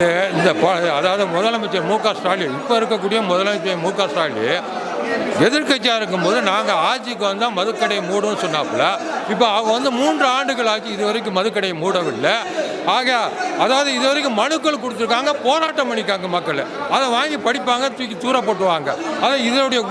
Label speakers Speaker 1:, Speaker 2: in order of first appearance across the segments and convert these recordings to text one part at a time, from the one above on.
Speaker 1: இந்த அதாவது முதலமைச்சர் மு.க.ஸ்டாலின் இப்போ இருக்கக்கூடிய முதலமைச்சர் மு.க.ஸ்டாலின் எதிர்கட்சியாக இருக்கும்போது நாங்கள் ஆட்சிக்கு வந்தால் மதுக்கடையை மூடுன்னு சொன்னாப்புல. இப்போ அவங்க வந்து 3 ஆண்டுகள் ஆச்சு, இது வரைக்கும் மதுக்கடையை மூடவில்லை. ஆக அதாவது இது வரைக்கும் மனுக்கள் கொடுத்துருக்காங்க, போராட்டம் பண்ணிக்காங்க மக்கள். அதை வாங்கி படிப்பாங்க, தூக்கி தூர போட்டுவாங்க. அதாவது இதனுடைய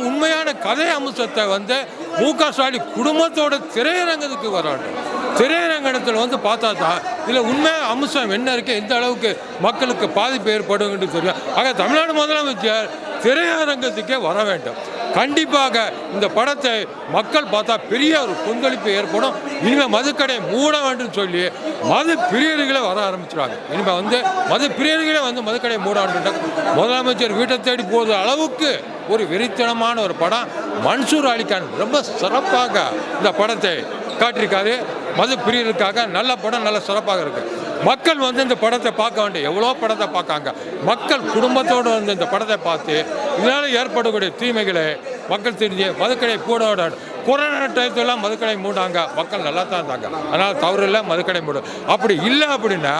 Speaker 1: உண்மையான கதை அம்சத்தை வந்து மு.க.ஸ்டாலின் குடும்பத்தோட திரையரங்கத்துக்கு வரணும். திரையரங்கத்தில் வந்து பார்த்தா தான் இதில் உண்மையான அம்சம் என்ன இருக்குது, எந்த அளவுக்கு மக்களுக்கு பாதிப்பு ஏற்படும் தெரியும். ஆக தமிழ்நாடு முதலமைச்சர் திரையரங்கத்துக்கே வர வேண்டும். கண்டிப்பாக இந்த படத்தை மக்கள் பார்த்தா பெரிய ஒரு கொந்தளிப்பு ஏற்படும். இனிமேல் மதுக்கடை மூட வேண்டும் சொல்லி மது பிரியர்களே வர ஆரம்பிச்சிடுவாங்க. இனிமேல் வந்து மது பிரியர்களே வந்து மதுக்கடை மூட வேண்டும். முதலமைச்சர் வீட்டை தேடி போகிற அளவுக்கு ஒரு வெறித்தனமான ஒரு படம். மன்சூர் அலிகான் ரொம்ப சிறப்பாக இந்த படத்தை காட்டியிருக்காரு. மது பிரியர்களுக்காக நல்ல படம், நல்ல சிறப்பாக இருக்குது. மக்கள் வந்து இந்த படத்தை பார்க்க வேண்டிய எவ்வளோ படத்தை பார்க்காங்க. மக்கள் குடும்பத்தோடு வந்து இந்த படத்தை பார்த்து இதனால் ஏற்படக்கூடிய தீமைகளை மக்கள் தெரிஞ்சு மதுக்கடை கூட கொரோனா டயத்தெல்லாம் மதுக்கடை மூடாங்க, மக்கள் நல்லா தான் இருந்தாங்க. அதனால் தவறு இல்லை, மதுக்கடை மூடும். அப்படி இல்லை அப்படின்னா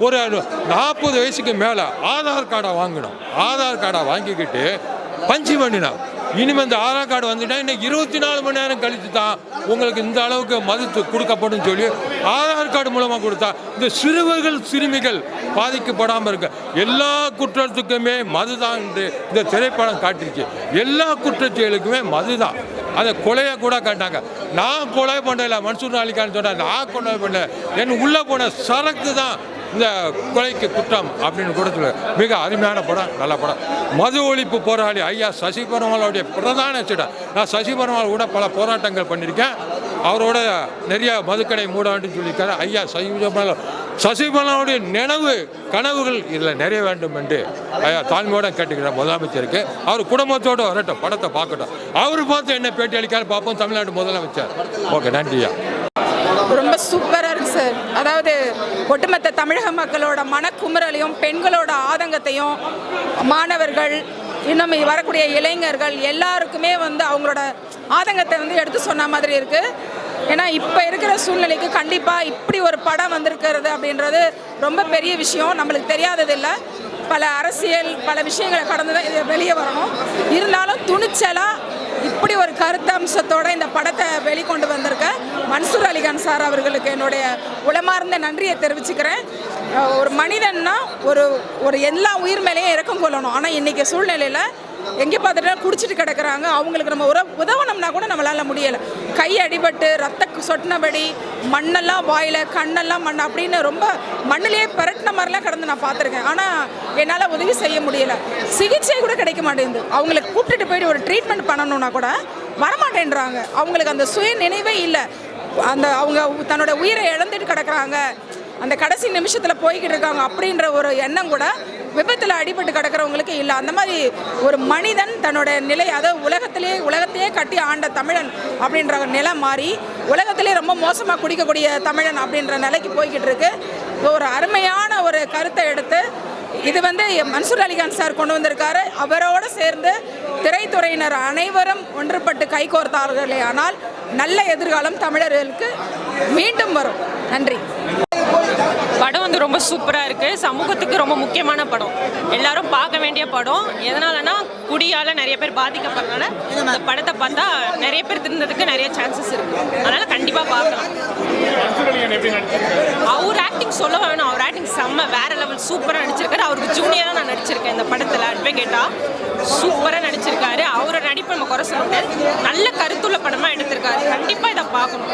Speaker 1: ஒரு 40 வயசுக்கு மேலே ஆதார் கார்டை வாங்கணும். ஆதார் கார்டை வாங்கிக்கிட்டு பஞ்சு பண்ணினா இனிமேல் இந்த ஆதார் கார்டு வந்துட்டா இன்னும் 24 மணி நேரம் கழித்து தான் உங்களுக்கு இந்த அளவுக்கு மது கொடுக்கப்படும் சொல்லி ஆதார் கார்டு மூலமாக கொடுத்தா இந்த சிறுவர்கள் சிறுமிகள் பாதிக்கப்படாமல் இருக்க. எல்லா குற்றத்துக்குமே மது தான் என்று இந்த திரைப்படம் காட்டிருச்சு. எல்லா குற்றச்செயலுக்குமே மது தான். அதை கொலையை கூட காட்டாங்க. நான் கொலை பண்ணல, மன்சூர் அலிகான் சொன்னேன், நான் கொலை பண்ணல, என் உள்ளே போன சரக்கு தான் இந்த கொலைக்கு குற்றம் அப்படின்னு கூட சொல்ல. மிக அருமையான படம், நல்ல படம். மது ஒழிப்பு போராளி ஐயா சசி பெருமாளுடைய பிரதான சிடம். நான் சசி பெருமாள் கூட பல போராட்டங்கள் பண்ணியிருக்கேன். அவரோட நிறைய மதுக்கடை மூட வேண்டும் சொல்லியிருக்காரு. ஐயா சசி பெருமாளுடைய கனவுகள் இதில் நிறைய வேண்டும் என்று ஐயா தாழ்மையோட கேட்டுக்கிறேன் முதலமைச்சருக்கு. அவர் குடும்பத்தோடு வரட்டும், படத்தை பார்க்கட்டும். அவர் பார்த்து என்ன பேட்டி அளிக்காரு பார்ப்போம் தமிழ்நாடு முதலமைச்சர். ஓகே, நன்றியா.
Speaker 2: ரொம்ப சூப்பராக இருக்குது சார். அதாவது ஒட்டுமொத்த தமிழக மக்களோட மனக்குமுறலையும் பெண்களோட ஆதங்கத்தையும் மாணவர்கள் இன்னும் வரக்கூடிய இளைஞர்கள் எல்லாருக்குமே வந்து அவங்களோட ஆதங்கத்தை வந்து எடுத்து சொன்ன மாதிரி இருக்குது. ஏன்னா இப்போ இருக்கிற சூழ்நிலைக்கு கண்டிப்பாக இப்படி ஒரு படம் வந்திருக்கிறது அப்படின்றது ரொம்ப பெரிய விஷயம். நம்மளுக்கு தெரியாதது இல்லை. பல அரசியல் பல விஷயங்களை கடந்து தான் இது வெளியே வரணும். இருந்தாலும் துணிச்சலாக இப்படி ஒரு கருத்தம்சத்தோடு இந்த படத்தை வெளிக்கொண்டு வந்திருக்க மன்சூர் அலிகான் சார் அவர்களுக்கு என்னுடைய உளமார்ந்த நன்றியை தெரிவிச்சுக்கிறேன். ஒரு மனிதன்னா ஒரு எல்லா உயிர் மேலேயும் இறக்கம் கொள்ளணும். ஆனால் இன்றைக்கி சூழ்நிலையில் எங்கே பார்த்துட்டா குடிச்சிட்டு கிடக்கிறாங்க. அவங்களுக்கு நம்ம உதவணும்னா கூட நம்மளால் முடியலை. கை அடிபட்டு ரத்த சொட்டினபடி மண்ணெல்லாம் வாயில் கண்ணெல்லாம் மண் அப்படின்னு ரொம்ப மண்ணிலேயே பெரட்டின மாதிரிலாம் கிடந்து நான் பார்த்துருக்கேன். ஆனால் என்னால் உதவி செய்ய முடியலை. சிகிச்சை கூட கிடைக்க மாட்டேங்குது. அவங்களுக்கு கூப்பிட்டுட்டு போயிட்டு ஒரு ட்ரீட்மெண்ட் பண்ணணுன்னா கூட வரமாட்டேன்றாங்க. அவங்களுக்கு அந்த சுய நினைவே இல்லை. அவங்க தன்னோட உயிரை இழந்துட்டு கிடக்குறாங்க, அந்த கடைசி நிமிஷத்தில் போய்கிட்டு இருக்காங்க அப்படின்ற ஒரு எண்ணம் கூட விபத்தில் அடிபட்டு கிடக்கிறவங்களுக்கு இல்லை. அந்த மாதிரி ஒரு மனிதன் தன்னோட நிலை, அதாவது உலகத்தையே கட்டி ஆண்ட தமிழன் அப்படின்ற நிலை மாறி உலகத்திலே ரொம்ப மோசமாக குடிக்கக்கூடிய தமிழன் அப்படின்ற நிலைக்கு போய்கிட்டு இருக்கு. ஒரு அருமையான ஒரு கருத்தை எடுத்து இது வந்து மன்சூர் அலிகான் சார் கொண்டு வந்திருக்காரு. அவரோடு சேர்ந்து திரைத்துறையினர் அனைவரும் ஒன்றுபட்டு கைகோர்த்தார்களே ஆனால் நல்ல எதிர்காலம் தமிழர்களுக்கு மீண்டும் வரும். நன்றி.
Speaker 3: படம் வந்து ரொம்ப சூப்பராக இருக்குது. சமூகத்துக்கு ரொம்ப முக்கியமான படம், எல்லாரும் பார்க்க வேண்டிய படம். எதனாலனா குடியால் நிறைய பேர் பாதிக்கப்படுறதுனால இந்த படத்தை பார்த்தா நிறைய பேர் திருந்ததுக்கு நிறைய சான்சஸ் இருக்குது. அதனால் கண்டிப்பாக பார்க்கலாம். அவர் ஆக்டிங் சொல்ல வேணும். அவர் ஆக்டிங் செம்ம வேற லெவல், சூப்பராக நடிச்சிருக்காரு. அவருக்கு ஜூனியராக நான் நடிச்சிருக்கேன் இந்த படத்தில். அட்வொகேட்டாக சூப்பராக நடிச்சிருக்காரு. அவரோட நடிப்பை நம்ம குறை சொல்ல முடியாது. நல்ல கருத்துள்ள படமாக எடுத்திருக்காரு. கண்டிப்பாக இதை பார்க்கணும்.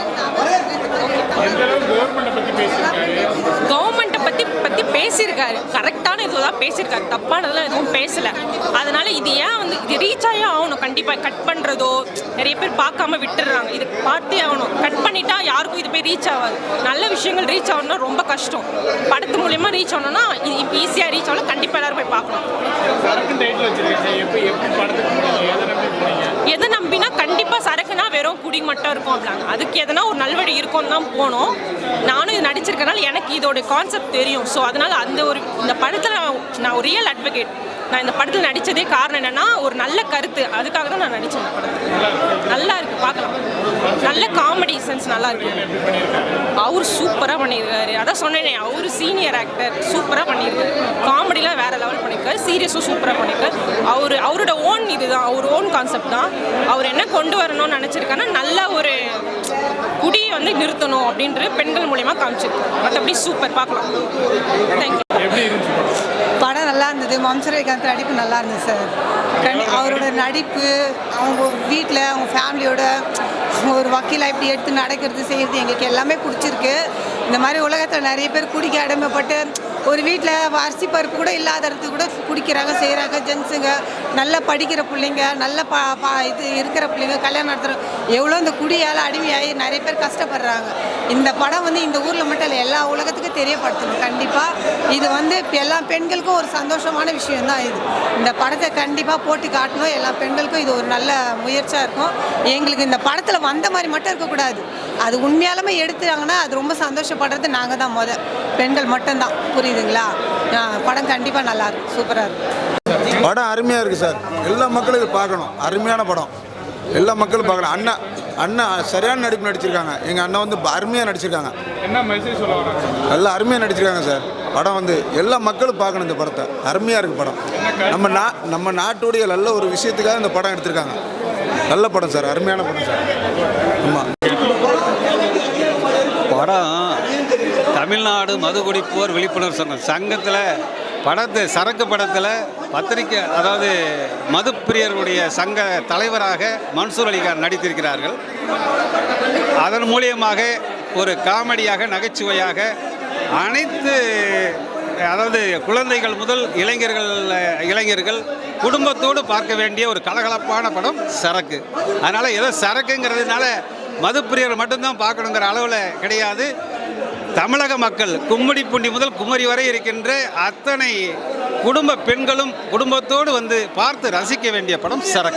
Speaker 3: கவர்மெண்ட்டை பற்றி பேசியிருக்காரு. கரெக்டான இதில் தான் பேசியிருக்காரு, தப்பானதெல்லாம் எதுவும் பேசலை. அதனால் இது ஏன் வந்து இது ரீச் ஆகி ஆகணும். கண்டிப்பாக கட் பண்ணுறதோ நிறைய பேர் பார்க்காம விட்டுடுறாங்க. இது பார்த்தே ஆகணும். கட் பண்ணிட்டா யாருக்கும் இது போய் ரீச் ஆகாது. நல்ல விஷயங்கள் ரீச் ஆகணும்னா ரொம்ப கஷ்டம். படத்து மூலயமா ரீச் ஆகணும்னா இது இப்போ ஈஸியாக ரீச் ஆகணும். கண்டிப்பாக எல்லாரும் போய் பார்க்கணும். எதை நம்பினா கண்டிப்பாக சரக்குனா வெறும் குடி மட்டும் இருக்கும் அப்படின்னாங்க. அதுக்கு எதனா ஒரு நல்வழி இருக்கும்னு தான் போனோம். நானும் இது நடிச்சிருக்கனால எனக்கு இதோட கான்செப்ட் தெரியும். ஸோ அதனால் இந்த படத்தில் நான் ஒரு ரியல் அட்வொகேட். நான் இந்த படத்தில் நடித்ததே காரணம் என்னென்னா ஒரு நல்ல கருத்து. அதுக்காக தான் நான் நடித்தேன். இந்த படத்தில் நல்லா இருக்குது, பார்க்கலாம். நல்ல காமெடி சென்ஸ் நல்லா இருக்கு. அவர் சூப்பராக பண்ணியிருக்காரு. அதான் சொன்னேனே, அவர் சீனியர் ஆக்டர், சூப்பராக பண்ணியிருக்காரு. காமெடிலாம் வேறு லெவல் பண்ணியிருக்காரு. சீரியஸும் சூப்பராக பண்ணியிருக்காரு. அவரோட ஓன் இதுதான், அவர் ஓன் கான்செப்ட் தான். அவர் என்ன கொண்டு வரணும்னு நினச்சிருக்காருன்னா நல்ல ஒரு குடியை வந்து நிறுத்தணும் அப்படின்ற பெண்கள் மூலியமாக காமிச்சிருக்காரு. மற்றபடி சூப்பர், பார்க்கலாம். தேங்க்யூ.
Speaker 4: படம் நல்லா இருந்தது. வம்சரவிகாந்த் நடிப்பு நல்லா இருந்தது சார். அவரோட நடிப்பு, அவங்க வீட்டில் அவங்க ஃபேமிலியோட ஒரு வக்கீலாக இப்படி எடுத்து நடக்கிறது செய்கிறது எங்களுக்கு எல்லாமே பிடிச்சிருக்கு. இந்த மாதிரி உலகத்தில் நிறைய பேர் குடிக்க அடிமைப்பட்டு ஒரு வீட்டில் அரிசி பருப்பு கூட இல்லாத இடத்துக்கு கூட குடிக்கிறாங்க, செய்கிறாங்க. ஜென்ஸுங்க நல்லா படிக்கிற பிள்ளைங்க, நல்ல இது இருக்கிற பிள்ளைங்க கல்யாணம் நடத்துகிற எவ்வளோ இந்த குடியால் அடிமையாகி நிறைய பேர் கஷ்டப்படுறாங்க. இந்த படம் வந்து இந்த ஊரில் மட்டும் இல்லை, எல்லா உலகத்துக்கும் தெரியப்படுத்தணும். கண்டிப்பாக இது வந்து இப்போ எல்லா பெண்களுக்கும் ஒரு சந்தோஷமான விஷயம்தான் இது. இந்த படத்தை கண்டிப்பாக போட்டு காட்டணும். எல்லா பெண்களுக்கும் இது ஒரு நல்ல முயற்சியாக இருக்கும். எங்களுக்கு இந்த படத்தில் வந்த மாதிரி மட்டும் இருக்கக்கூடாது, அது உண்மையாலுமே எடுத்துட்டாங்கன்னா அது ரொம்ப சந்தோஷப்படுறது நாங்கள் தான். பெண்கள் மட்டும்தான். புரியுதுங்களா? படம் கண்டிப்பாக நல்லாயிருக்கும், சூப்பராக இருக்கும்.
Speaker 5: படம் அருமையாக இருக்குது சார். எல்லா மக்களும் இது பார்க்கணும். அருமையான படம், எல்லா மக்களும் பார்க்கலாம். அண்ணா சரியான நடிப்பு நடிச்சிருக்காங்க. எங்கள் அண்ணன் வந்து அருமையாக நடிச்சிருக்காங்க.
Speaker 6: என்ன மெசேஜ் சொல்ல வராங்க?
Speaker 5: நல்லா அருமையாக நடிச்சிருக்காங்க சார். படம் வந்து எல்லா மக்களும் பார்க்கணும் இந்த படத்தை. அருமையாக இருக்குது படம். நம்ம நாட்டுடைய நல்ல ஒரு விஷயத்துக்காக இந்த படம் எடுத்திருக்காங்க. நல்ல படம் சார், அருமையான படம் சார். ஆமாம்,
Speaker 7: படம் தமிழ்நாடு மதுகுடிப்போர் விழிப்புணர்வு சங்கத்தில் சரக்கு படத்தில் பத்திரிக்கை, அதாவது மதுப்பிரியர்களுடைய சங்க தலைவராக மன்சூர் அலிகான் நடித்திருக்கிறார்கள். அதன் மூலியமாக ஒரு காமெடியாக, நகைச்சுவையாக அனைத்து, அதாவது குழந்தைகள் முதல் இளைஞர்கள் குடும்பத்தோடு பார்க்க வேண்டிய ஒரு கலகலப்பான படம் சரக்கு. அதனால் ஏதோ சரக்குங்கிறதுனால மதுப்பிரியர்கள் மட்டும்தான் பார்க்கணுங்கிற அளவில் கிடையாது. தமிழக மக்கள் கும்மிடிப்பூண்டி முதல் குமரி வரை இருக்கின்ற அத்தனை குடும்ப பெண்களும் குடும்பத்தோடு வந்து பார்த்து ரசிக்க வேண்டிய படம் சரக்கு.